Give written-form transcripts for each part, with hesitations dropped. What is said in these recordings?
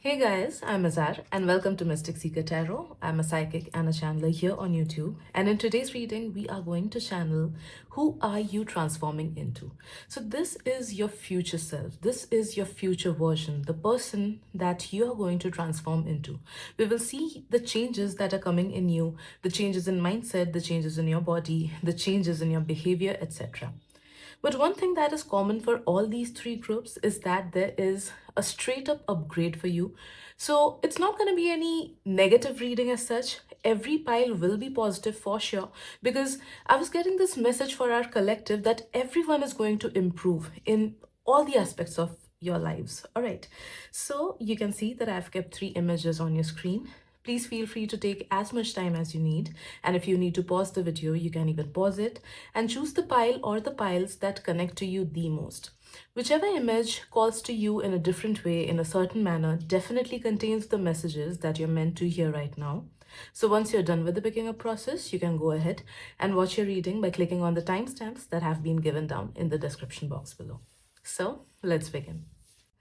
Hey guys, I'm Azar and welcome to Mystic Seeker Tarot. I'm a psychic and a channeler here on YouTube. And in today's reading, we are going to channel Who Are You Transforming Into? So, this is your future self. This is your future version, the person that you are going to transform into. We will see the changes that are coming in you, the changes in mindset, the changes in your body, the changes in your behavior, etc. But one thing that is common for all these three groups is that there is a straight up upgrade for you. So it's not going to be any negative reading as such. Every pile will be positive for sure because I was getting this message for our collective that everyone is going to improve in all the aspects of your lives. All right. So you can see that I've kept three images on your screen. Please feel free to take as much time as you need. And if you need to pause the video, you can even pause it and choose the pile or the piles that connect to you the most. Whichever image calls to you in a different way, in a certain manner, definitely contains the messages that you're meant to hear right now. So once you're done with the picking up process, you can go ahead and watch your reading by clicking on the timestamps that have been given down in the description box below. So let's begin.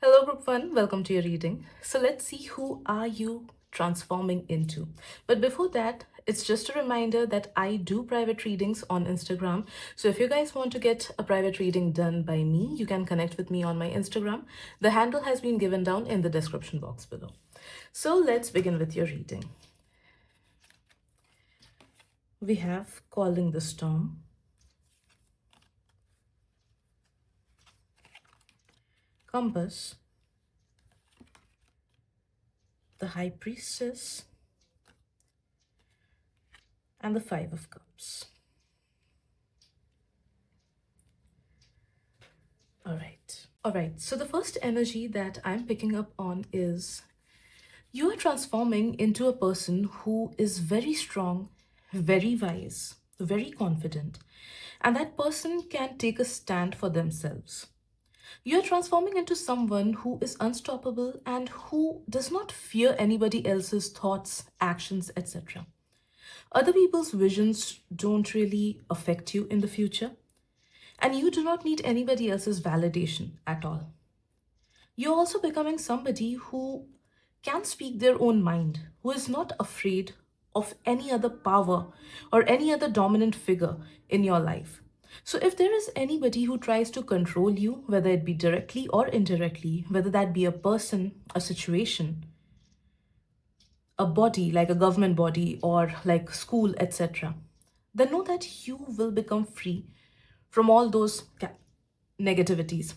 Hello, Group 1. Welcome to your reading. So let's see who are you transforming into. But before that, it's just a reminder that I do private readings on Instagram. So if you guys want to get a private reading done by me, you can connect with me on my Instagram. The handle has been given down in the description box below. So let's begin with your reading. We have Calling the Storm, Compass, the High Priestess, and the Five of Cups. All right. So the first energy that I'm picking up on is you are transforming into a person who is very strong, very wise, very confident, and that person can take a stand for themselves. You're transforming into someone who is unstoppable and who does not fear anybody else's thoughts, actions, etc. Other people's visions don't really affect you in the future, and you do not need anybody else's validation at all. You're also becoming somebody who can speak their own mind, who is not afraid of any other power or any other dominant figure in your life. So, if there is anybody who tries to control you, whether it be directly or indirectly, whether that be a person, a situation, a body like a government body or like school, etc., then know that you will become free from all those negativities.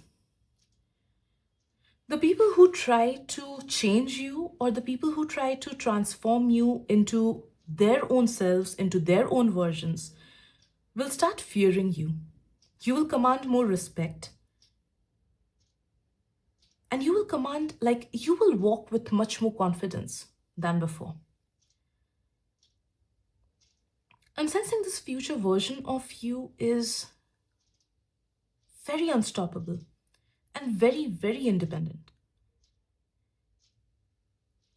The people who try to change you or the people who try to transform you into their own selves, into their own versions, will start fearing you. You will command more respect. And you will command, like, you will walk with much more confidence than before. I'm sensing this future version of you is very unstoppable and very, very independent.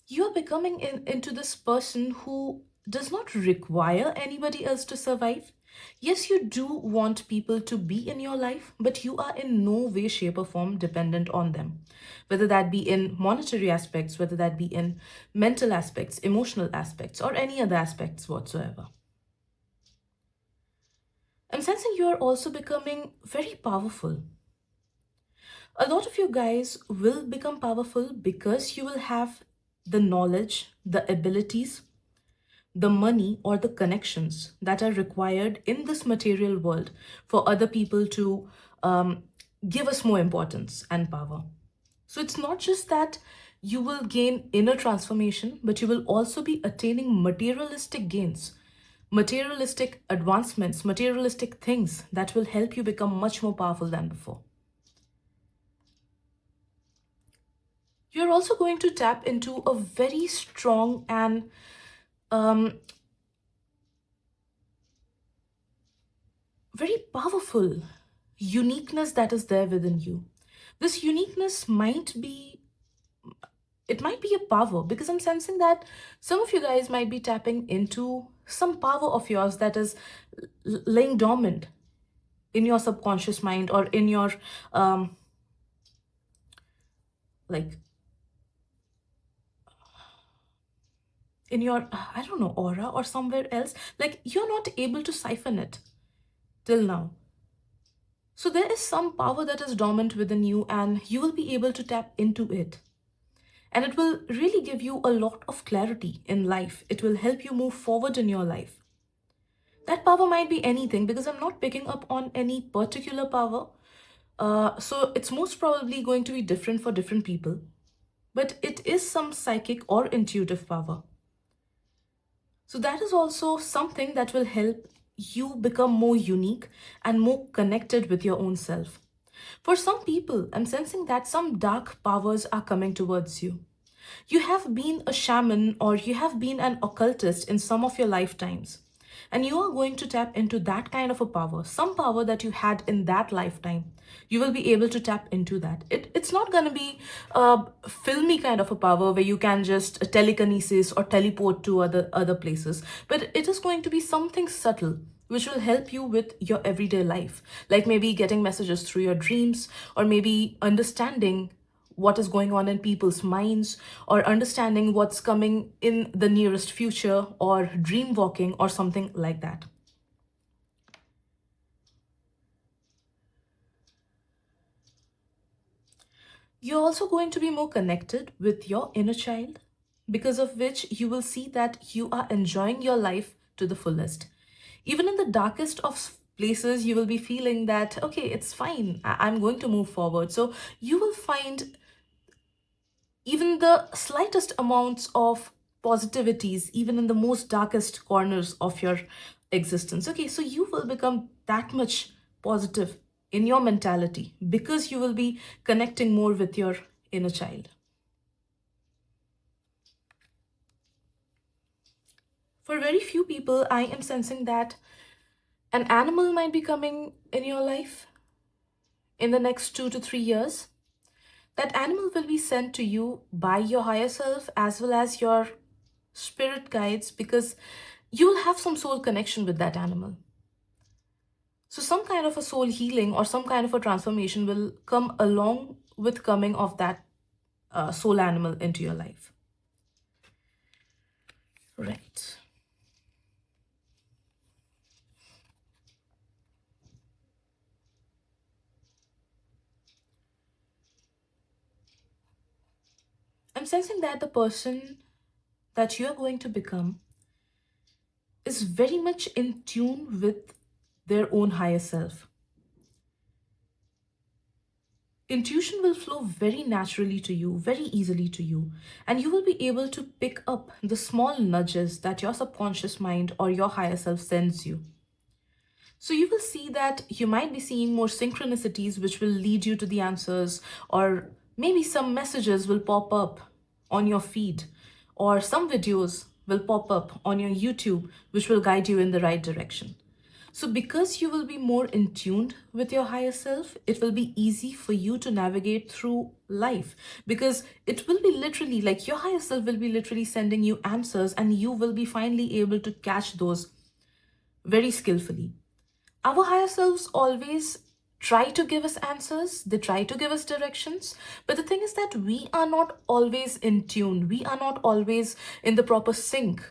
You are becoming into this person who does not require anybody else to survive. Yes, you do want people to be in your life, but you are in no way, shape, or form dependent on them. Whether that be in monetary aspects, whether that be in mental aspects, emotional aspects, or any other aspects whatsoever. I'm sensing you are also becoming very powerful. A lot of you guys will become powerful because you will have the knowledge, the abilities, the money, or the connections that are required in this material world for other people to give us more importance and power. So it's not just that you will gain inner transformation, but you will also be attaining materialistic gains, materialistic advancements, materialistic things that will help you become much more powerful than before. You're also going to tap into a very strong and um, very powerful uniqueness that is there within you. This uniqueness might be a power because I'm sensing that some of you guys might be tapping into some power of yours that is laying dormant in your subconscious mind or in your like in your, I don't know, aura or somewhere else. Like you're not able to siphon it till now. So there is some power that is dormant within you, and you will be able to tap into it. And it will really give you a lot of clarity in life. It will help you move forward in your life. That power might be anything because I'm not picking up on any particular power. So it's most probably going to be different for different people. But it is some psychic or intuitive power. So that is also something that will help you become more unique and more connected with your own self. For some people, I'm sensing that some dark powers are coming towards you. You have been a shaman or you have been an occultist in some of your lifetimes. And you are going to tap into that kind of a power, some power that you had in that lifetime. You will be able to tap into that. It's not going to be a filmy kind of a power where you can just telekinesis or teleport to other places, but it is going to be something subtle which will help you with your everyday life, like maybe getting messages through your dreams, or maybe understanding what is going on in people's minds, or understanding what's coming in the nearest future, or dream walking, or something like that. You're also going to be more connected with your inner child, because of which you will see that you are enjoying your life to the fullest. Even in the darkest of places, you will be feeling that, okay, it's fine, I'm going to move forward. So you will find even the slightest amounts of positivities, even in the most darkest corners of your existence. Okay, so you will become that much positive in your mentality because you will be connecting more with your inner child. For very few people, I am sensing that an animal might be coming in your life in the next 2 to 3 years. That animal will be sent to you by your higher self as well as your spirit guides, because you will have some soul connection with that animal. So some kind of a soul healing or some kind of a transformation will come along with coming of that soul animal into your life. Right. I'm sensing that the person that you are going to become is very much in tune with their own higher self. Intuition will flow very naturally to you, very easily to you, and you will be able to pick up the small nudges that your subconscious mind or your higher self sends you. So you will see that you might be seeing more synchronicities which will lead you to the answers, or maybe some messages will pop up on your feed, or some videos will pop up on your YouTube which will guide you in the right direction. So, because you will be more in tuned with your higher self, it will be easy for you to navigate through life, because it will be literally like your higher self will be literally sending you answers, and you will be finally able to catch those very skillfully. Our higher selves always try to give us answers, they try to give us directions, but the thing is that we are not always in tune, we are not always in the proper sync,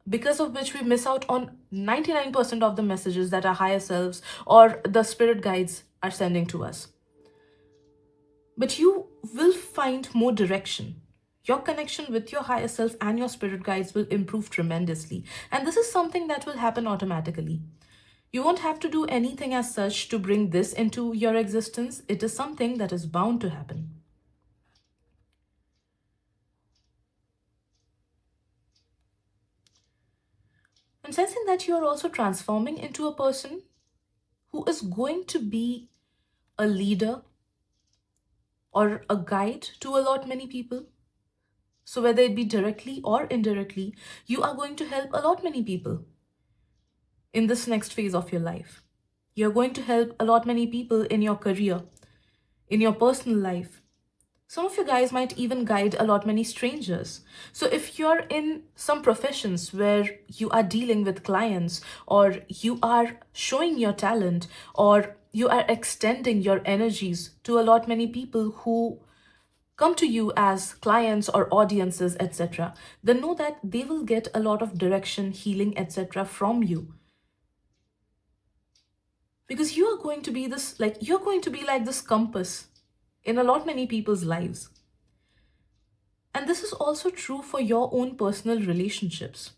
because of which we miss out on 99% of the messages that our higher selves or the spirit guides are sending to us. But you will find more direction. Your connection with your higher self and your spirit guides will improve tremendously. And this is something that will happen automatically. You won't have to do anything as such to bring this into your existence. It is something that is bound to happen. I'm sensing that you are also transforming into a person who is going to be a leader or a guide to a lot many people. So whether it be directly or indirectly, you are going to help a lot many people in this next phase of your life. You're going to help a lot many people in your career, in your personal life. Some of you guys might even guide a lot many strangers. So if you're in some professions where you are dealing with clients, or you are showing your talent, or you are extending your energies to a lot many people who come to you as clients or audiences, etc., then know that they will get a lot of direction, healing, etc. from you. Because you are going to be this, like, you're going to be like this compass in a lot many people's lives. And this is also true for your own personal relationships.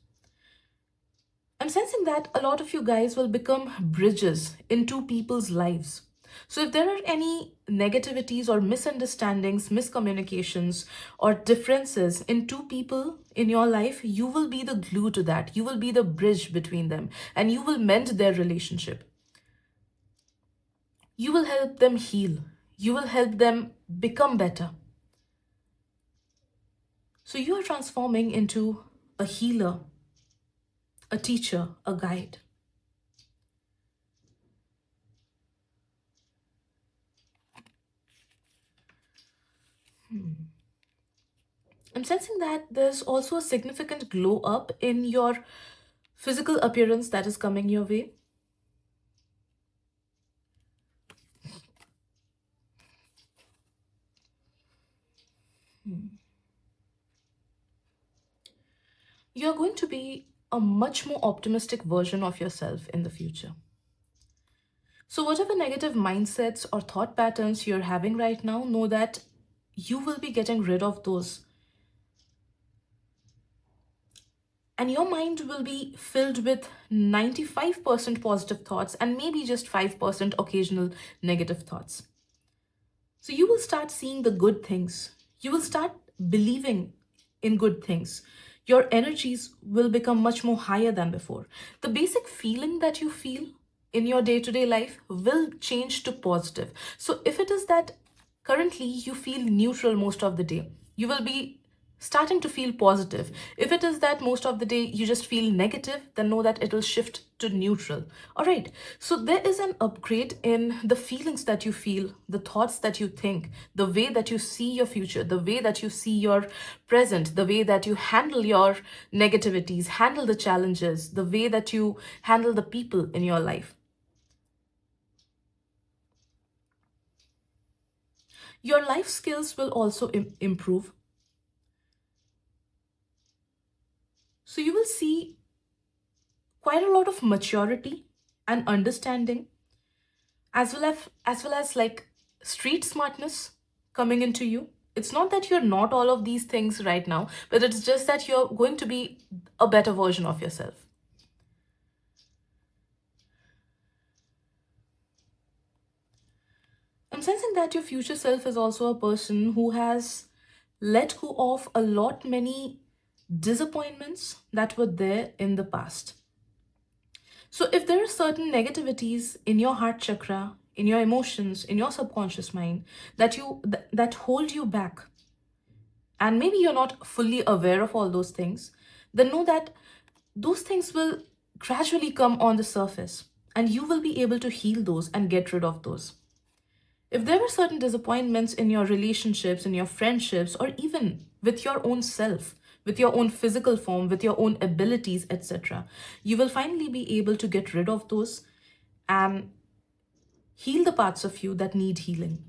I'm sensing that a lot of you guys will become bridges into people's lives. So, if there are any negativities or misunderstandings, miscommunications, or differences in two people in your life, you will be the glue to that. You will be the bridge between them and you will mend their relationship. You will help them heal, you will help them become better. So, you are transforming into a healer, a teacher, a guide. I'm sensing that there's also a significant glow up in your physical appearance that is coming your way. You're going to be a much more optimistic version of yourself in the future. So, whatever negative mindsets or thought patterns you're having right now, know that you will be getting rid of those. And your mind will be filled with 95% positive thoughts and maybe just 5% occasional negative thoughts. So you will start seeing the good things. You will start believing in good things. Your energies will become much more higher than before. The basic feeling that you feel in your day to day life will change to positive. So if it is that currently you feel neutral most of the day, you will be starting to feel positive. If it is that most of the day you just feel negative, then know that it will shift to neutral. All right. So there is an upgrade in the feelings that you feel, the thoughts that you think, the way that you see your future, the way that you see your present, the way that you handle your negativities, handle the challenges, the way that you handle the people in your life. Your life skills will also improve. So you will see quite a lot of maturity and understanding, as well as like street smartness coming into you. It's not that you're not all of these things right now, but it's just that you're going to be a better version of yourself. I'm sensing that your future self is also a person who has let go of a lot many disappointments that were there in the past. So if there are certain negativities in your heart chakra, in your emotions, in your subconscious mind that hold you back, and maybe you're not fully aware of all those things, then know that those things will gradually come on the surface and you will be able to heal those and get rid of those. If there are certain disappointments in your relationships, in your friendships, or even with your own self, with your own physical form, with your own abilities, etc., you will finally be able to get rid of those and heal the parts of you that need healing.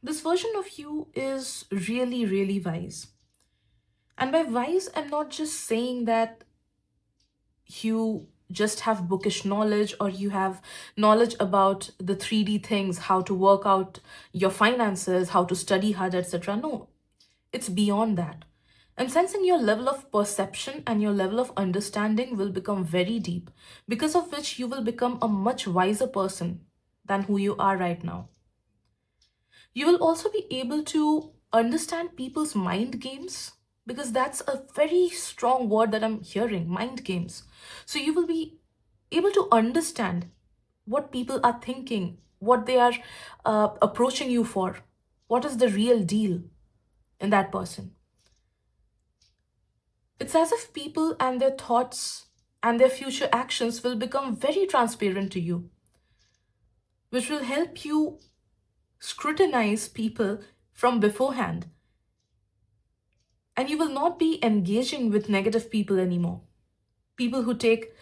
This version of you is really, really wise. And by wise, I'm not just saying that you just have bookish knowledge or you have knowledge about the 3D things, how to work out your finances, how to study hard, etc. No, it's beyond that. I'm sensing your level of perception and your level of understanding will become very deep, because of which you will become a much wiser person than who you are right now. You will also be able to understand people's mind games, because that's a very strong word that I'm hearing, mind games. So you will be able to understand what people are thinking, what they are approaching you for, what is the real deal in that person. It's as if people and their thoughts and their future actions will become very transparent to you, which will help you scrutinize people from beforehand. And you will not be engaging with negative people anymore. People who take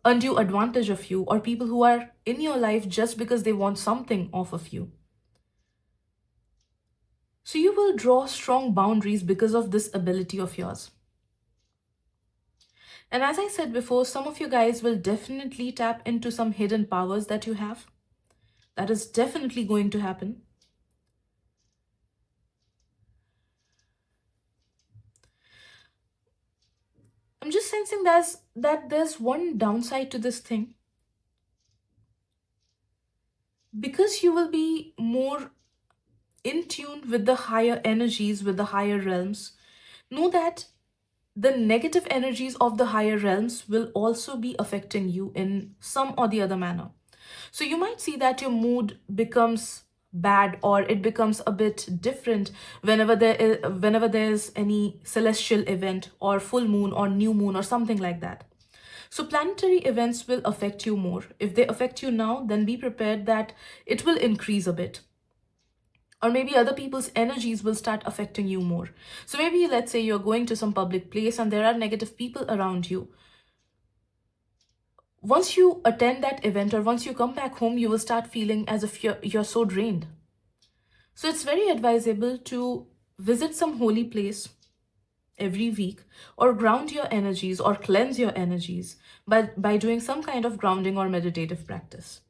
undue advantage of you, or people who are in your life just because they want something off of you. So you will draw strong boundaries because of this ability of yours. And as I said before, some of you guys will definitely tap into some hidden powers that you have. That is definitely going to happen. I'm just sensing there's one downside to this thing. Because you will be more in tune with the higher energies, with the higher realms, know that the negative energies of the higher realms will also be affecting you in some or the other manner. So you might see that your mood becomes bad, or it becomes a bit different whenever there's any celestial event or full moon or new moon or something like that. So planetary events will affect you more. If they affect you now, then be prepared that it will increase a bit, or maybe other people's energies will start affecting you more. So maybe let's say you're going to some public place and there are negative people around you. Once you attend that event or once you come back home, you will start feeling as if you're so drained. So it's very advisable to visit some holy place every week, or ground your energies or cleanse your energies by doing some kind of grounding or meditative practice.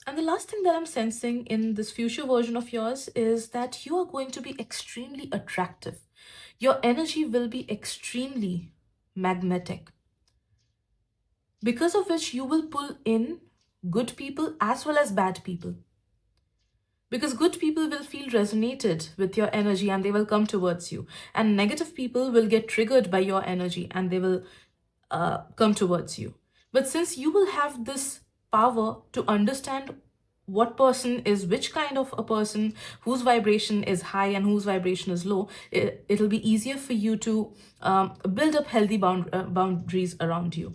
And the last thing that I'm sensing in this future version of yours is that you are going to be extremely attractive. Your energy will be extremely magnetic, because of which you will pull in good people as well as bad people. Because good people will feel resonated with your energy and they will come towards you, and negative people will get triggered by your energy and they will come towards you. But since you will have this power to understand what person is which kind of a person, whose vibration is high and whose vibration is low, it'll be easier for you to build up healthy boundaries around you.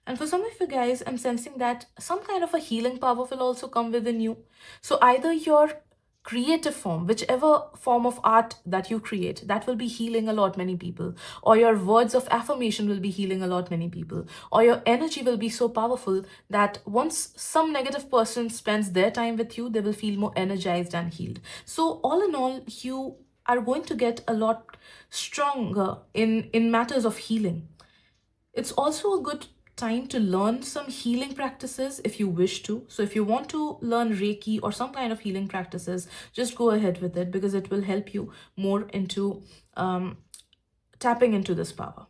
And for some of you guys, I'm sensing that some kind of a healing power will also come within you. So either your creative form, whichever form of art that you create, that will be healing a lot many people, or your words of affirmation will be healing a lot many people, or your energy will be so powerful that once some negative person spends their time with you, they will feel more energized and healed. So all in all, you are going to get a lot stronger in matters of healing. It's also a good time to learn some healing practices if you wish to. So, if you want to learn Reiki or some kind of healing practices, just go ahead with it because it will help you more into tapping into this power.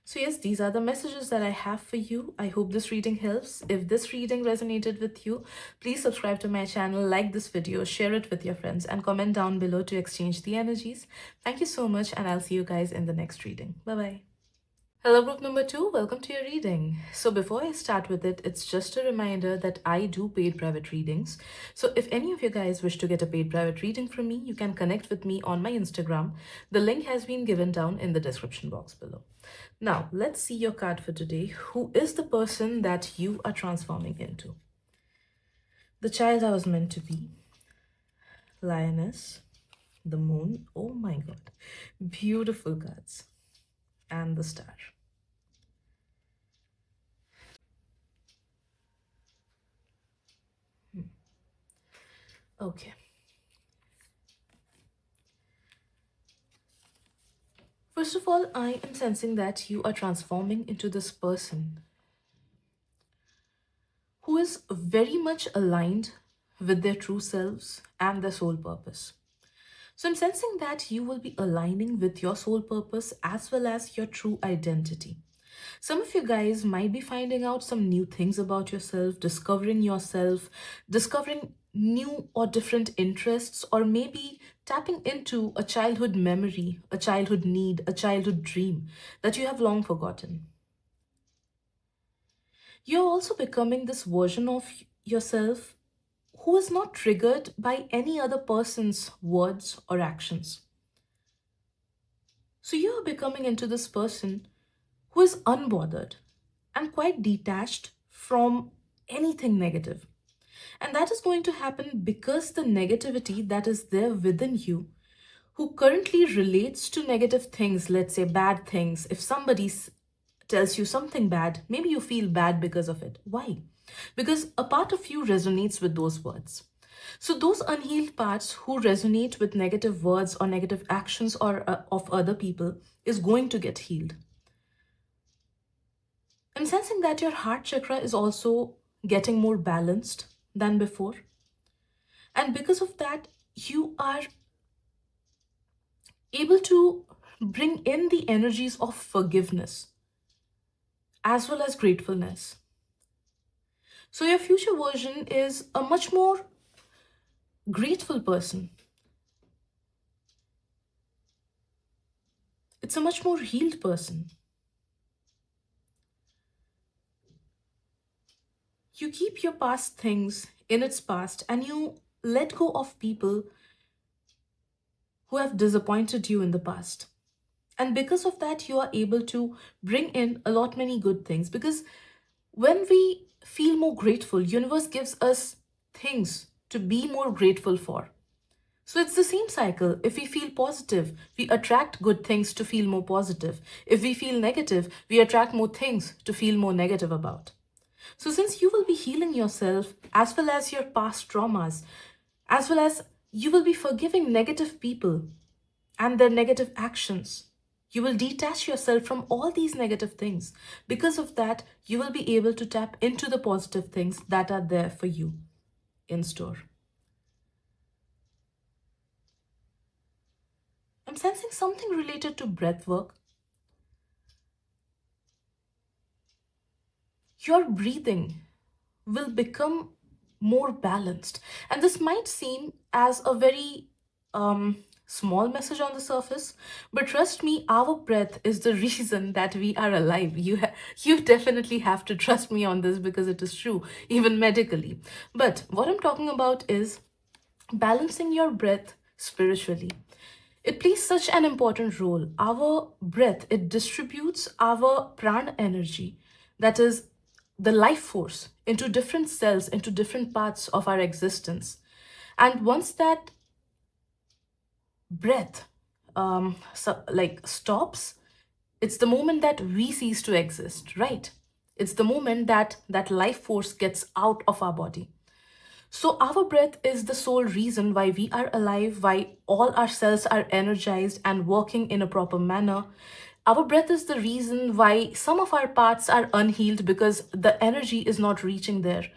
So, yes, these are the messages that I have for you. I hope this reading helps. If this reading resonated with you, please subscribe to my channel, like this video, share it with your friends, and comment down below to exchange the energies. Thank you so much, and I'll see you guys in the next reading. Bye bye. Hello, group number 2. Welcome to your reading. So, before I start with it, it's just a reminder that I do paid private readings. So, if any of you guys wish to get a paid private reading from me, you can connect with me on my Instagram. The link has been given down in the description box below. Now, let's see your card for today. Who is the person that you are transforming into? The child I was meant to be, Lioness, the Moon. Oh my god, beautiful cards, and the Star. Okay. First of all, I am sensing that you are transforming into this person who is very much aligned with their true selves and their soul purpose. So I'm sensing that you will be aligning with your soul purpose as well as your true identity. Some of you guys might be finding out some new things about yourself, discovering new or different interests, or maybe tapping into a childhood memory, a childhood need, a childhood dream that you have long forgotten. You're also becoming this version of yourself who is not triggered by any other person's words or actions. So you are becoming into this person who is unbothered and quite detached from anything negative. And that is going to happen because the negativity that is there within you, who currently relates to negative things, let's say bad things, if somebody tells you something bad, maybe you feel bad because of it. Why? Because a part of you resonates with those words. So those unhealed parts who resonate with negative words or negative actions or of other people is going to get healed. I'm sensing that your heart chakra is also getting more balanced than before. And because of that, you are able to bring in the energies of forgiveness as well as gratefulness. So your future version is a much more grateful person. It's a much more healed person. You keep your past things in its past and you let go of people who have disappointed you in the past. And because of that, you are able to bring in a lot many good things. Because when we feel more grateful, universe gives us things to be more grateful for. So it's the same cycle. If we feel positive, we attract good things to feel more positive. If we feel negative, we attract more things to feel more negative about. So since you will be healing yourself as well as your past traumas, as well as you will be forgiving negative people and their negative actions, you will detach yourself from all these negative things. Because of that, you will be able to tap into the positive things that are there for you in store. I'm sensing something related to breath work. Your breathing will become more balanced. And this might seem as a very small message on the surface, but trust me, our breath is the reason that we are alive. You definitely have to trust me on this because it is true, even medically. But what I'm talking about is balancing your breath spiritually. It plays such an important role. Our breath, it distributes our prana energy, that is the life force, into different cells, into different parts of our existence. And once that breath stops, it's the moment that we cease to exist, right? It's the moment that that life force gets out of our body. So, our breath is the sole reason why we are alive, why all our cells are energized and working in a proper manner. Our breath is the reason why some of our parts are unhealed because the energy is not reaching there.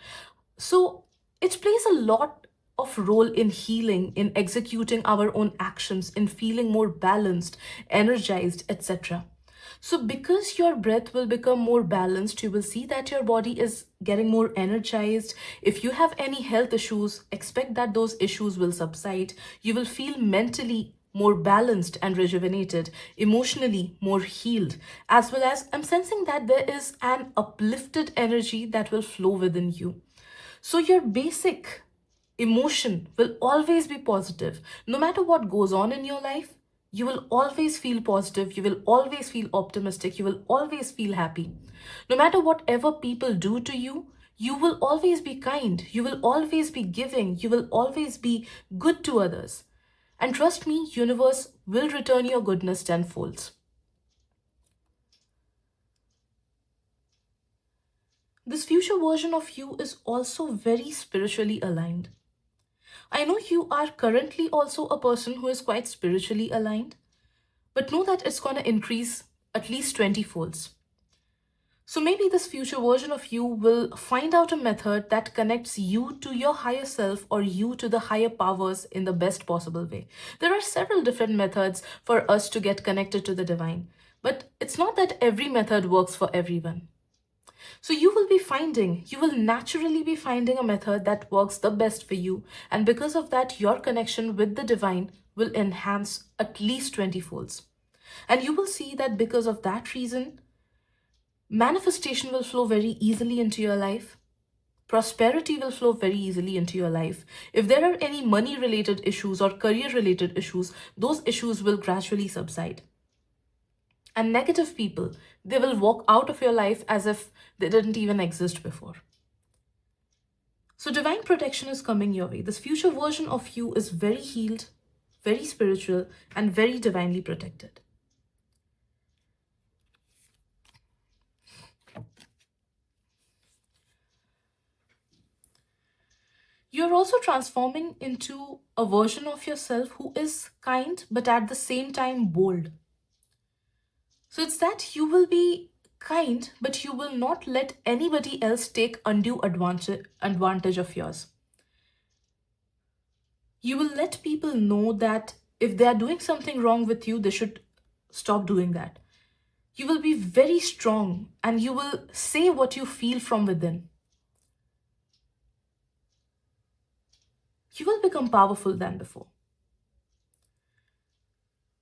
So, it plays a lot of role in healing, in executing our own actions, in feeling more balanced, energized, etc. So, because your breath will become more balanced, you will see that your body is getting more energized. If you have any health issues, expect that those issues will subside. You will feel mentally more balanced and rejuvenated, emotionally more healed, as well as I'm sensing that there is an uplifted energy that will flow within you. So, your basic emotion will always be positive. No matter what goes on in your life, you will always feel positive. You will always feel optimistic. You will always feel happy. No matter whatever people do to you, you will always be kind. You will always be giving. You will always be good to others. And trust me, universe will return your goodness tenfold. This future version of you is also very spiritually aligned. I know you are currently also a person who is quite spiritually aligned, but know that it's going to increase at least 20 folds. So maybe this future version of you will find out a method that connects you to your higher self or you to the higher powers in the best possible way. There are several different methods for us to get connected to the divine, but it's not that every method works for everyone. So you will naturally be finding a method that works the best for you. And because of that, your connection with the divine will enhance at least 20 folds. And you will see that because of that reason, manifestation will flow very easily into your life. Prosperity will flow very easily into your life. If there are any money related issues or career related issues, those issues will gradually subside. And negative people, they will walk out of your life as if they didn't even exist before. So, divine protection is coming your way. This future version of you is very healed, very spiritual, and very divinely protected. You're also transforming into a version of yourself who is kind, but at the same time bold. So, it's that you will be kind, but you will not let anybody else take undue advantage of yours. You will let people know that if they are doing something wrong with you, they should stop doing that. You will be very strong and you will say what you feel from within. You will become powerful than before.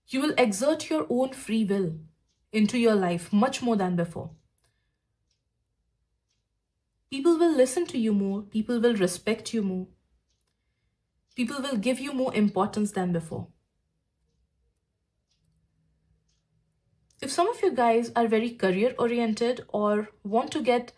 You will exert your own free will into your life much more than before. People will listen to you more, people will respect you more, people will give you more importance than before. If some of you guys are very career oriented or want to get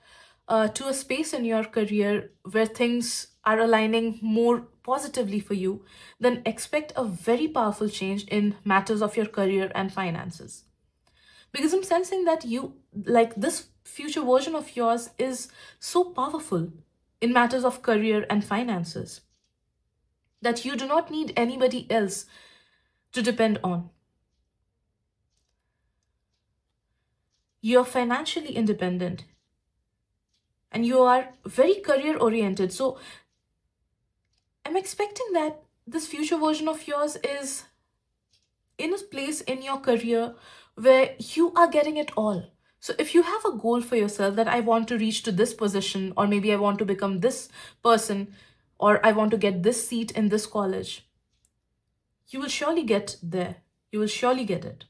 to a space in your career where things are aligning more positively for you, then expect a very powerful change in matters of your career and finances. Because I'm sensing that you, like this future version of yours, is so powerful in matters of career and finances that you do not need anybody else to depend on. You're financially independent and you are very career oriented. So I'm expecting that this future version of yours is in a place in your career where you are getting it all. So if you have a goal for yourself that I want to reach to this position, or maybe I want to become this person, or I want to get this seat in this college, you will surely get there. You will surely get it.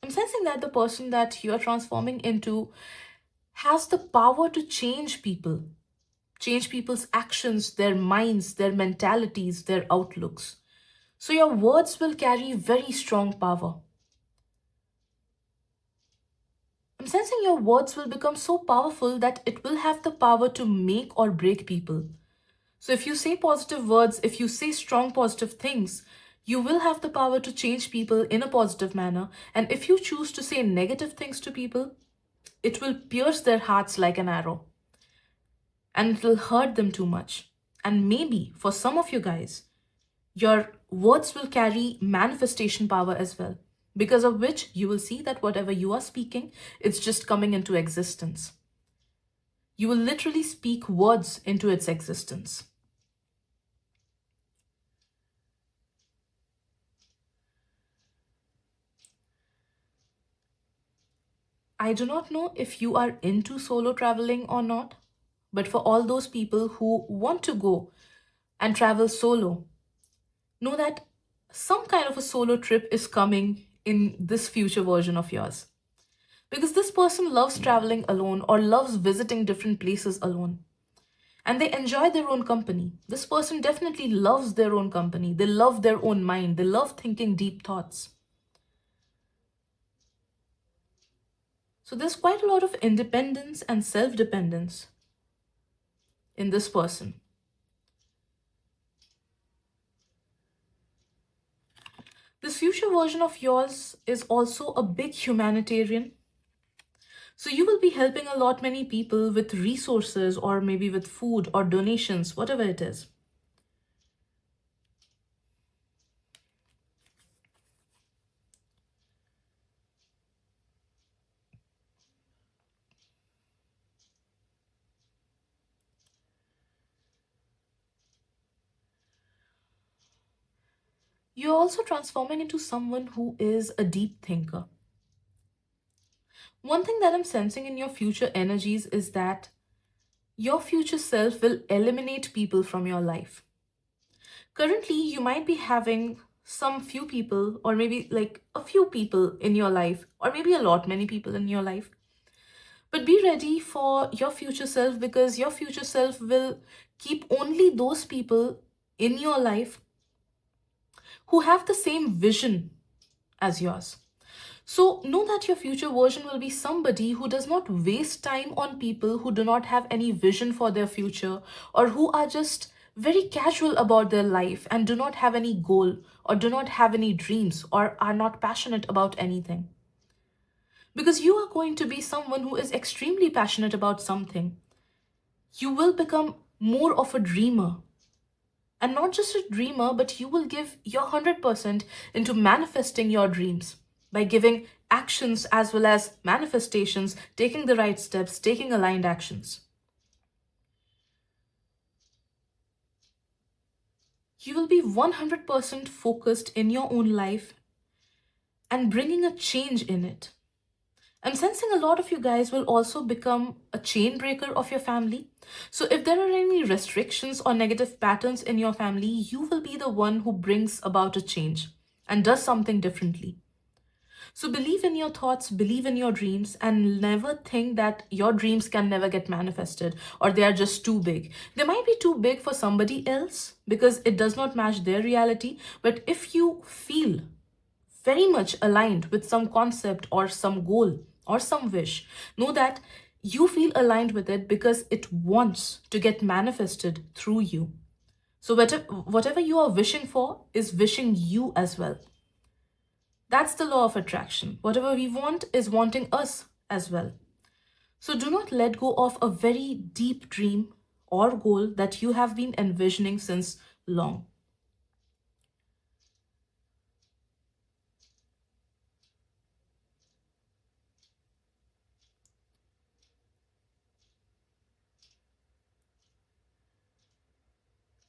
I'm sensing that the person that you are transforming into has the power to change people's actions, their minds, their mentalities, their outlooks. So your words will carry very strong power. I'm sensing your words will become so powerful that it will have the power to make or break people. So if you say positive words, if you say strong positive things, you will have the power to change people in a positive manner. And if you choose to say negative things to people, it will pierce their hearts like an arrow and it will hurt them too much. And maybe for some of you guys, your words will carry manifestation power as well, because of which you will see that whatever you are speaking, it's just coming into existence. You will literally speak words into its existence. I do not know if you are into solo traveling or not, but for all those people who want to go and travel solo, know that some kind of a solo trip is coming in this future version of yours. Because this person loves traveling alone or loves visiting different places alone. And they enjoy their own company. This person definitely loves their own company. They love their own mind. They love thinking deep thoughts. So there's quite a lot of independence and self dependence in this person. This future version of yours is also a big humanitarian. So you will be helping a lot many people with resources or maybe with food or donations, whatever it is. You're also transforming into someone who is a deep thinker. One thing that I'm sensing in your future energies is that your future self will eliminate people from your life. Currently, you might be having some few people, or maybe like a few people in your life, or maybe a lot, many people in your life. But be ready for your future self, because your future self will keep only those people in your life who have the same vision as yours. So know that your future version will be somebody who does not waste time on people who do not have any vision for their future, or who are just very casual about their life and do not have any goal, or do not have any dreams, or are not passionate about anything. Because you are going to be someone who is extremely passionate about something. You will become more of a dreamer. And not just a dreamer, but you will give your 100% into manifesting your dreams by giving actions as well as manifestations, taking the right steps, taking aligned actions. You will be 100% focused in your own life and bringing a change in it. I'm sensing a lot of you guys will also become a chain breaker of your family. So if there are any restrictions or negative patterns in your family, you will be the one who brings about a change and does something differently. So believe in your thoughts, believe in your dreams, and never think that your dreams can never get manifested or they are just too big. They might be too big for somebody else because it does not match their reality. But if you feel very much aligned with some concept or some goal or some wish, know that you feel aligned with it because it wants to get manifested through you. So whatever you are wishing for is wishing you as well. That's the law of attraction. Whatever we want is wanting us as well. So do not let go of a very deep dream or goal that you have been envisioning since long.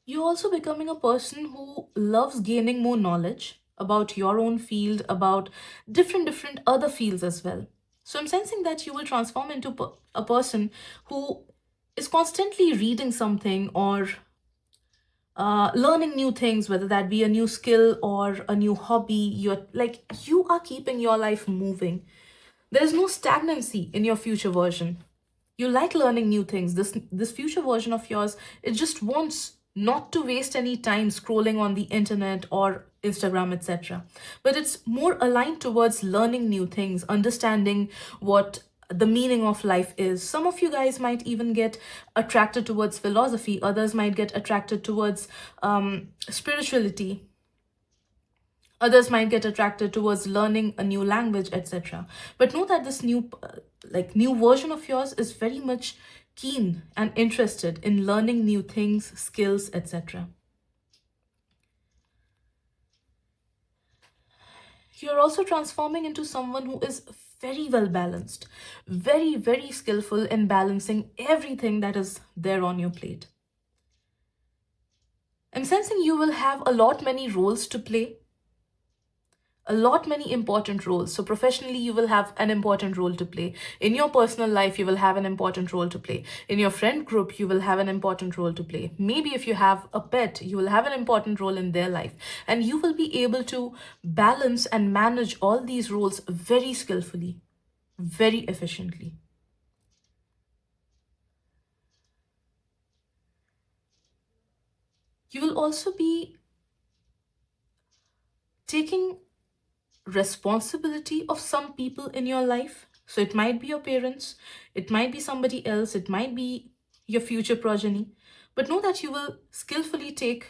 You're also becoming a person who loves gaining more knowledge about your own field, about different other fields as well. So I'm sensing that you will transform into a person who is constantly reading something or learning new things, whether that be a new skill or a new hobby. You are keeping your life moving. There is no stagnancy in your future version. You like learning new things. This future version of yours, it just wants not to waste any time scrolling on the internet or Instagram, etc. But it's more aligned towards learning new things, understanding what the meaning of life is. Some of you guys might even get attracted towards philosophy, others might get attracted towards spirituality, others might get attracted towards learning a new language, etc. But know that this new version of yours is very much keen and interested in learning new things, skills, etc. You're also transforming into someone who is very well balanced, very skillful in balancing everything that is there on your plate. I'm sensing you will have a lot many roles to play, a lot many important roles. So professionally you will have an important role to play. In your personal life you will have an important role to play. In your friend group you will have an important role to play. Maybe if you have a pet, you will have an important role in their life, and you will be able to balance and manage all these roles very skillfully, very efficiently. You will also be taking responsibility of some people in your life. So it might be your parents, it might be somebody else, it might be your future progeny. But know that you will skillfully take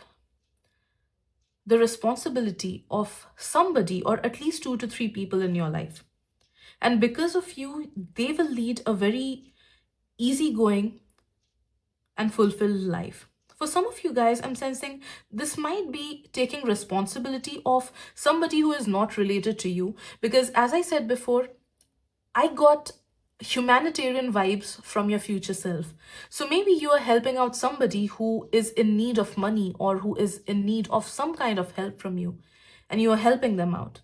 the responsibility of somebody, or at least 2 to 3 people in your life. And because of you, they will lead a very easygoing and fulfilled life. For some of you guys, I'm sensing this might be taking responsibility of somebody who is not related to you. Because as I said before, I got humanitarian vibes from your future self. So maybe you are helping out somebody who is in need of money or who is in need of some kind of help from you, and you are helping them out.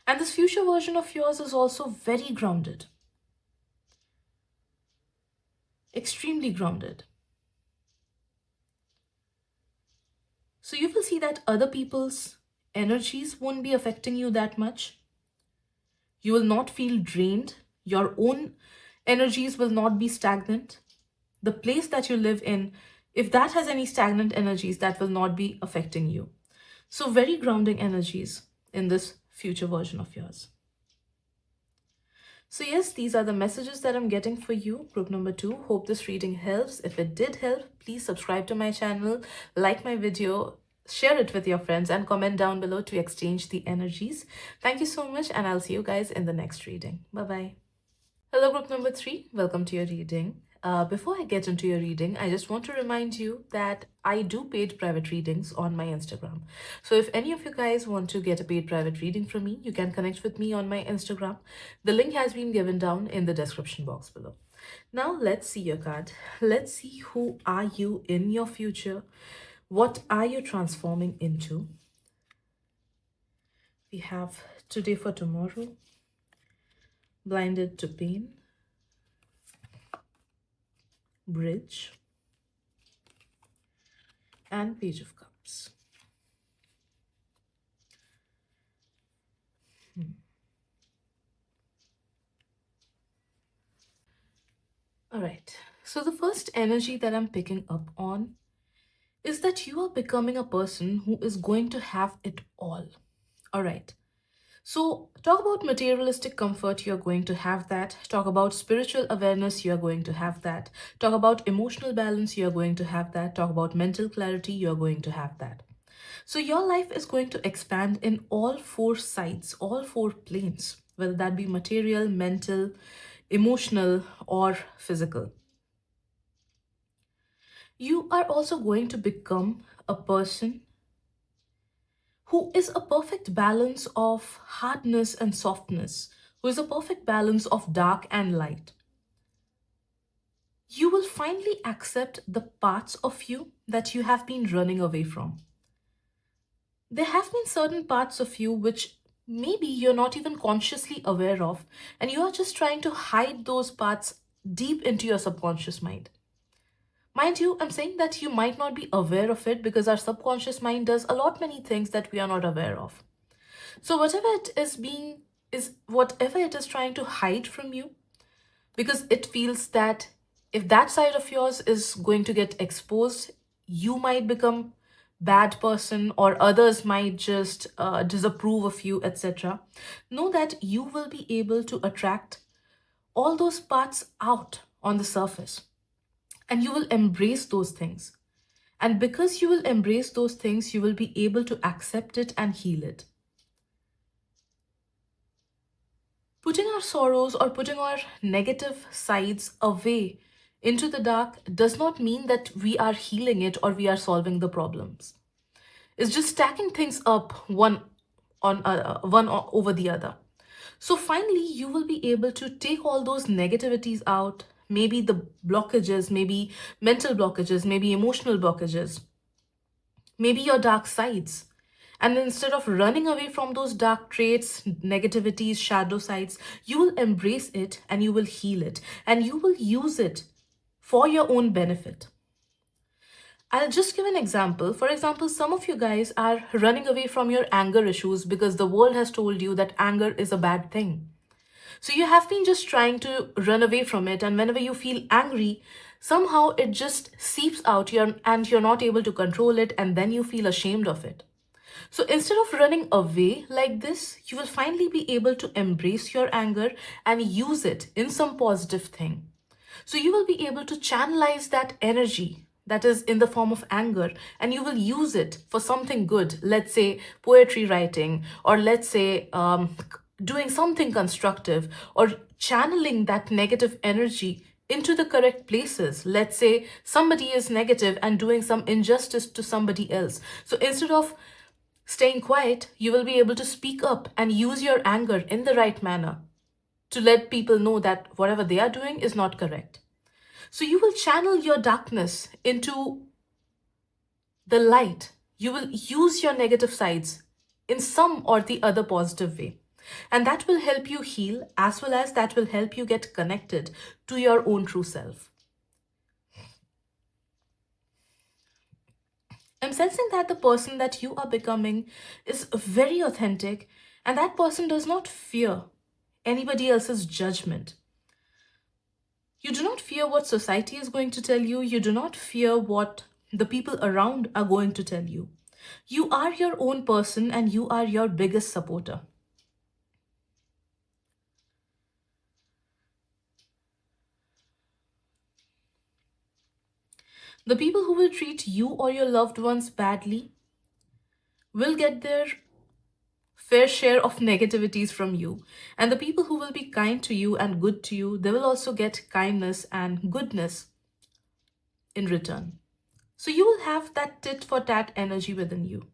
And this future version of yours is also very grounded, extremely grounded. So you will see that other people's energies won't be affecting you that much. You will not feel drained. Your own energies will not be stagnant. The place that you live in, if that has any stagnant energies, that will not be affecting you. So, very grounding energies in this future version of yours. So, yes, these are the messages that I'm getting for you, group number 2. Hope this reading helps. If it did help, please subscribe to my channel, like my video, share it with your friends, and comment down below to exchange the energies. Thank you so much, and I'll see you guys in the next reading. Bye bye. Hello, group number 3. Welcome to your reading. Before I get into your reading, I just want to remind you that I do paid private readings on my Instagram. So if any of you guys want to get a paid private reading from me, you can connect with me on my Instagram. The link has been given down in the description box below. Now let's see your card. Let's see who are you in your future. What are you transforming into? We have today for tomorrow, blinded to pain, bridge, and page of cups. All right. So the first energy that I'm picking up on is that you are becoming a person who is going to have it all. All right. So, talk about materialistic comfort, you're going to have that. Talk about spiritual awareness, you're going to have that. Talk about emotional balance, you're going to have that. Talk about mental clarity, you're going to have that. So, your life is going to expand in all four sides, all four planes, whether that be material, mental, emotional, or physical. You are also going to become a person who is a perfect balance of hardness and softness, who is a perfect balance of dark and light. You will finally accept the parts of you that you have been running away from. There have been certain parts of you which maybe you're not even consciously aware of, and you are just trying to hide those parts deep into your subconscious mind. Mind you, I'm saying that you might not be aware of it because our subconscious mind does a lot many things that we are not aware of. So whatever it is trying to hide from you, because it feels that if that side of yours is going to get exposed, you might become bad person or others might just disapprove of you, etc. Know that you will be able to attract all those parts out on the surface, and you will embrace those things. And because you will embrace those things, you will be able to accept it and heal it. Putting our sorrows or putting our negative sides away into the dark does not mean that we are healing it or we are solving the problems. It's just stacking things up over the other. So finally, you will be able to take all those negativities out, maybe the blockages, maybe mental blockages, maybe emotional blockages, maybe your dark sides. And instead of running away from those dark traits, negativities, shadow sides, you will embrace it and you will heal it and you will use it for your own benefit. I'll just give an example. For example, some of you guys are running away from your anger issues because the world has told you that anger is a bad thing. So you have been just trying to run away from it, and whenever you feel angry, somehow it just seeps out and you're not able to control it, and then you feel ashamed of it. So instead of running away like this, you will finally be able to embrace your anger and use it in some positive thing. So you will be able to channelize that energy that is in the form of anger, and you will use it for something good. Let's say poetry writing, or let's say doing something constructive, or channeling that negative energy into the correct places. Let's say somebody is negative and doing some injustice to somebody else. So instead of staying quiet, you will be able to speak up and use your anger in the right manner to let people know that whatever they are doing is not correct. So you will channel your darkness into the light. You will use your negative sides in some or the other positive way. And that will help you heal, as well as that will help you get connected to your own true self. I'm sensing that the person that you are becoming is very authentic, and that person does not fear anybody else's judgment. You do not fear what society is going to tell you. You do not fear what the people around are going to tell you. You are your own person and you are your biggest supporter. The people who will treat you or your loved ones badly will get their fair share of negativities from you. And the people who will be kind to you and good to you, they will also get kindness and goodness in return. So you will have that tit for tat energy within you.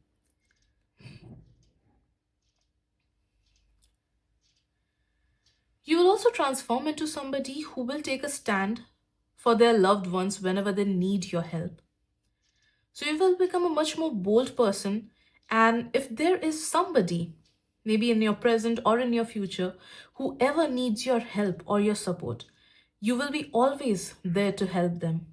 You will also transform into somebody who will take a stand for their loved ones whenever they need your help. So you will become a much more bold person. And if there is somebody, maybe in your present or in your future, whoever needs your help or your support, you will be always there to help them.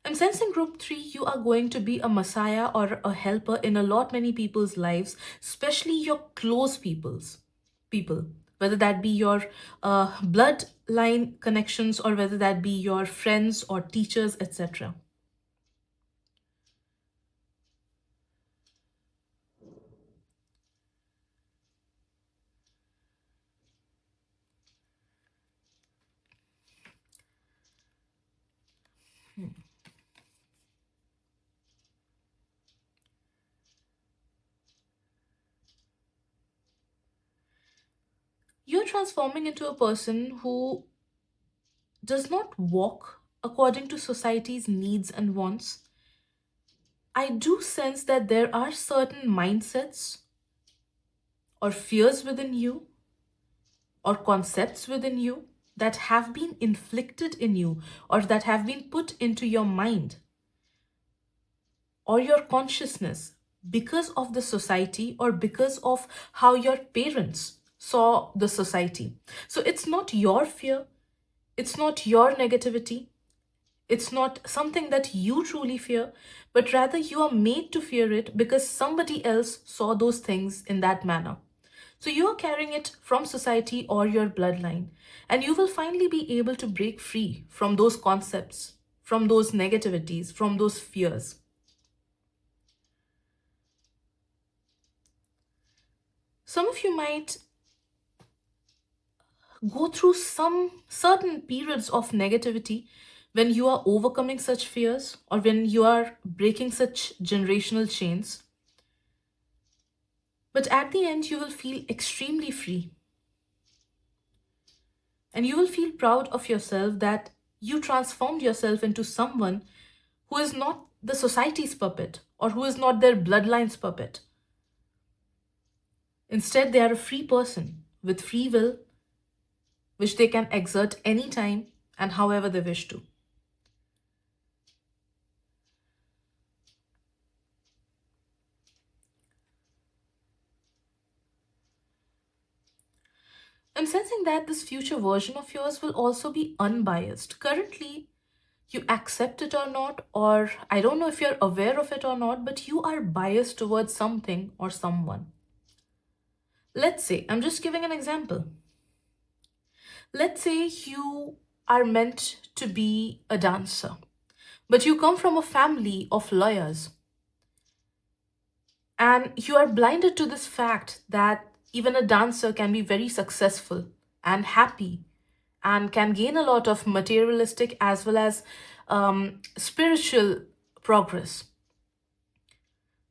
I'm sensing group 3, you are going to be a messiah or a helper in a lot many people's lives, especially your close people, whether that be your bloodline connections or whether that be your friends or teachers, etc. You're transforming into a person who does not walk according to society's needs and wants. I do sense that there are certain mindsets or fears within you or concepts within you that have been inflicted in you or that have been put into your mind or your consciousness because of the society or because of how your parents saw the society. So it's not your fear, it's not your negativity, it's not something that you truly fear, but rather you are made to fear it because somebody else saw those things in that manner. So you are carrying it from society or your bloodline, and you will finally be able to break free from those concepts, from those negativities, from those fears. Some of you might go through some certain periods of negativity when you are overcoming such fears or when you are breaking such generational chains. But at the end, you will feel extremely free. And you will feel proud of yourself that you transformed yourself into someone who is not the society's puppet or who is not their bloodline's puppet. Instead, they are a free person with free will, which they can exert anytime and however they wish to. I'm sensing that this future version of yours will also be unbiased. Currently, you accept it or not, or I don't know if you're aware of it or not, but you are biased towards something or someone. Let's say, I'm just giving an example. Let's say you are meant to be a dancer, but you come from a family of lawyers and you are blinded to this fact that even a dancer can be very successful and happy and can gain a lot of materialistic as well as spiritual progress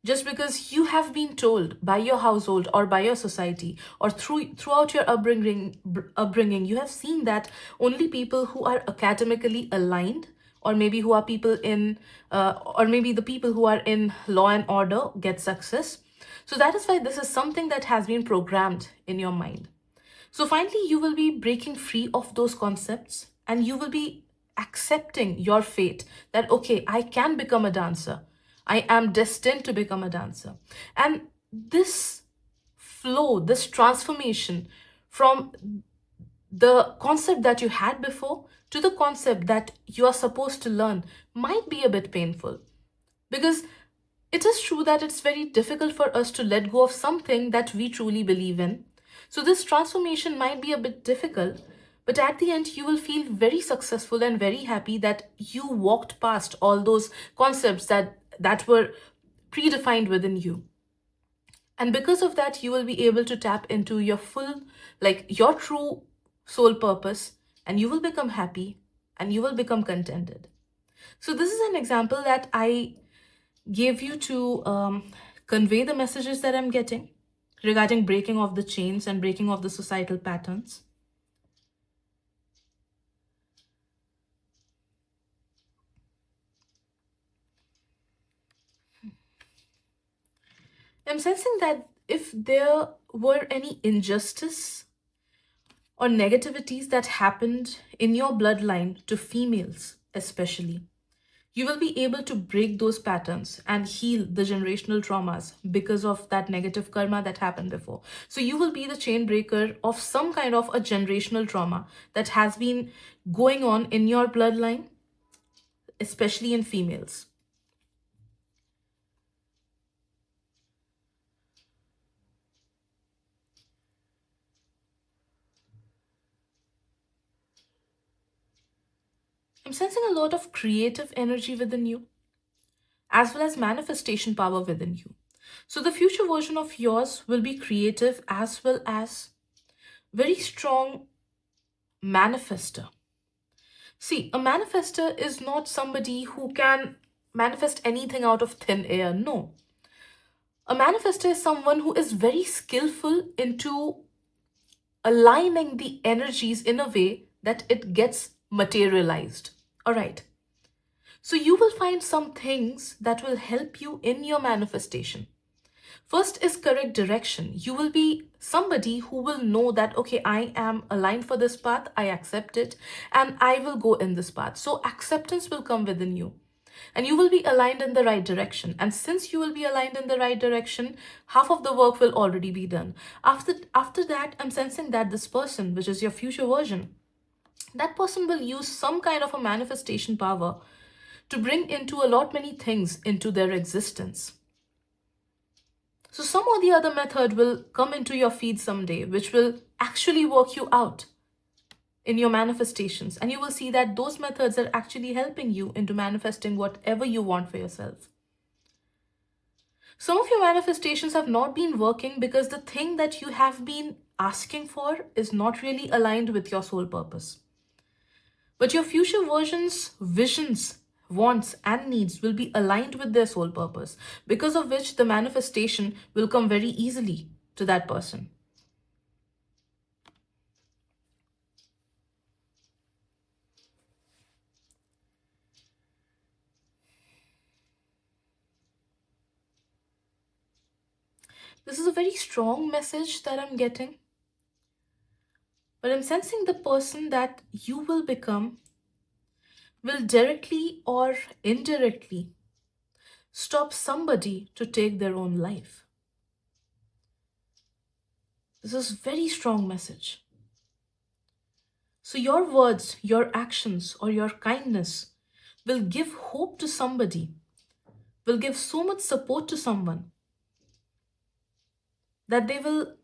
just because you have been told by your household or by your society or throughout your upbringing you have seen that only people who are academically aligned or maybe who are people in or maybe the people who are in law and order get success. So that is why this is something that has been programmed in your mind. So finally, you will be breaking free of those concepts and you will be accepting your fate that, okay, I can become a dancer. I am destined to become a dancer. And this flow, this transformation from the concept that you had before to the concept that you are supposed to learn might be a bit painful. Because it is true that it's very difficult for us to let go of something that we truly believe in. So, this transformation might be a bit difficult, but at the end, you will feel very successful and very happy that you walked past all those concepts that were predefined within you. And because of that, you will be able to tap into your full, like your true soul purpose, and you will become happy and you will become contented. So, this is an example that I gave you to convey the messages that I'm getting regarding breaking off the chains and breaking off the societal patterns. I'm sensing that if there were any injustice or negativities that happened in your bloodline to females, especially, you will be able to break those patterns and heal the generational traumas because of that negative karma that happened before. So, you will be the chain breaker of some kind of a generational trauma that has been going on in your bloodline, especially in females. I'm sensing a lot of creative energy within you, as well as manifestation power within you. So, the future version of yours will be creative as well as very strong manifester. See, a manifester is not somebody who can manifest anything out of thin air. No. A manifester is someone who is very skillful into aligning the energies in a way that it gets materialized. All right. So you will find some things that will help you in your manifestation. First is correct direction. You will be somebody who will know that, okay, I am aligned for this path, I accept it, and I will go in this path. So acceptance will come within you. And you will be aligned in the right direction. And since you will be aligned in the right direction, half of the work will already be done. After that, I'm sensing that this person, which is your future version, that person will use some kind of a manifestation power to bring into a lot many things into their existence. So, some or the other method will come into your feed someday, which will actually work you out in your manifestations. And you will see that those methods are actually helping you into manifesting whatever you want for yourself. Some of your manifestations have not been working because the thing that you have been asking for is not really aligned with your soul purpose. But your future versions, visions, wants, and needs will be aligned with their soul purpose, because of which the manifestation will come very easily to that person. This is a very strong message that I'm getting, but I'm sensing the person that you will become will directly or indirectly stop somebody to take their own life. This is very strong message. So your words, your actions, or your kindness will give hope to somebody, will give so much support to someone that they will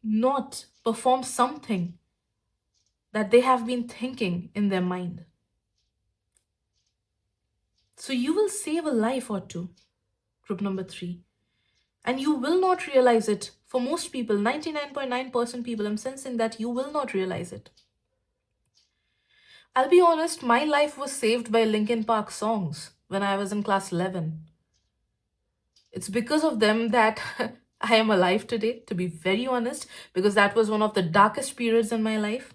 not perform something that they have been thinking in their mind. So you will save a life or two, group number 3, and you will not realize it. For most people, 99.9% people, I'm sensing that you will not realize it. I'll be honest, my life was saved by Linkin Park songs when I was in class 11. It's because of them that I am alive today, to be very honest, because that was one of the darkest periods in my life.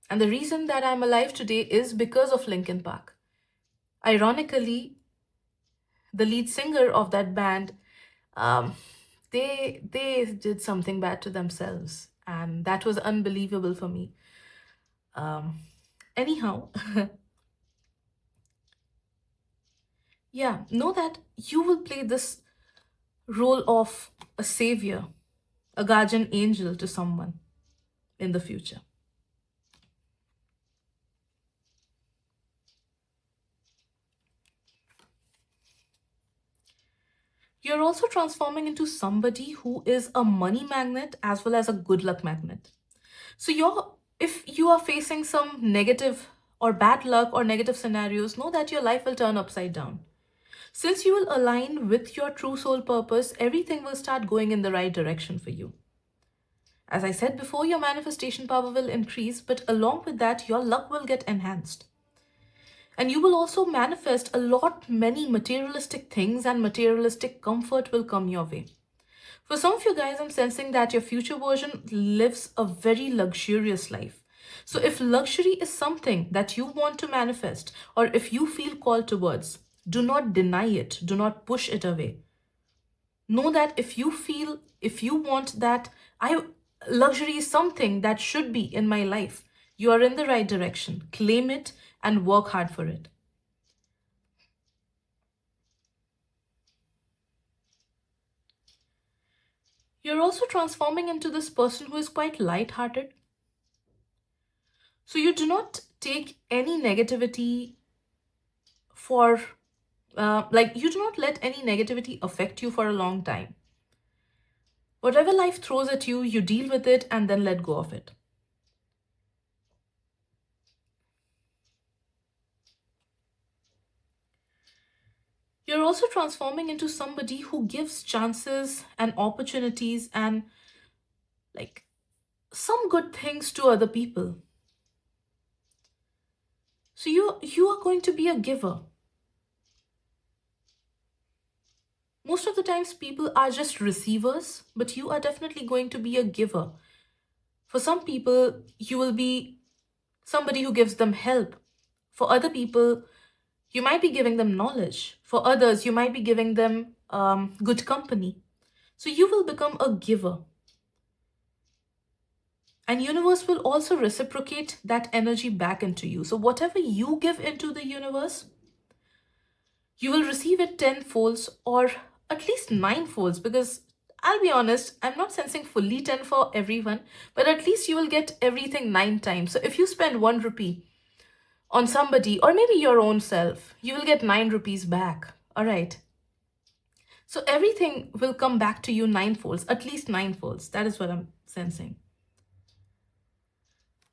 And the reason that I'm alive today is because of Linkin Park. Ironically, the lead singer of that band, um, they did something bad to themselves, and that was unbelievable for me. Um, Anyhow, yeah, know that you will play this role of a savior, a guardian angel to someone in the future. You're also transforming into somebody who is a money magnet as well as a good luck magnet. So if you are facing some negative or bad luck or negative scenarios, know that your life will turn upside down. Since you will align with your true soul purpose, everything will start going in the right direction for you. As I said before, your manifestation power will increase, but along with that, your luck will get enhanced. And you will also manifest a lot many materialistic things, and materialistic comfort will come your way. For some of you guys, I'm sensing that your future version lives a very luxurious life. So if luxury is something that you want to manifest, or if you feel called towards, do not deny it, do not push it away. Know that if you want that, luxury is something that should be in my life, you are in the right direction. Claim it and work hard for it. You're also transforming into this person who is quite light-hearted. So you do not take any negativity for, you do not let any negativity affect you for a long time. Whatever life throws at you, you deal with it and then let go of it. You're also transforming into somebody who gives chances and opportunities and like some good things to other people. So you are going to be a giver. Most of the times people are just receivers, but you are definitely going to be a giver. For some people, you will be somebody who gives them help. For other people, you might be giving them knowledge. For others, you might be giving them good company. So you will become a giver. And universe will also reciprocate that energy back into you. So whatever you give into the universe, you will receive it tenfolds or at least ninefolds, because I'll be honest, I'm not sensing fully 10 for everyone, but at least you will get everything 9 times. So if you spend 1 rupee on somebody or maybe your own self, you will get 9 rupees back. All right. So everything will come back to you ninefolds, at least ninefolds. That is what I'm sensing.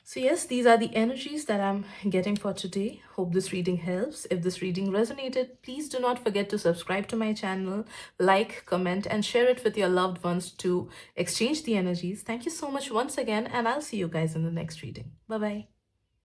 So yes, these are the energies that I'm getting for today. Hope this reading helps. If this reading resonated, please do not forget to subscribe to my channel, like, comment, and share it with your loved ones to exchange the energies. Thank you so much once again, and I'll see you guys in the next reading. Bye-bye.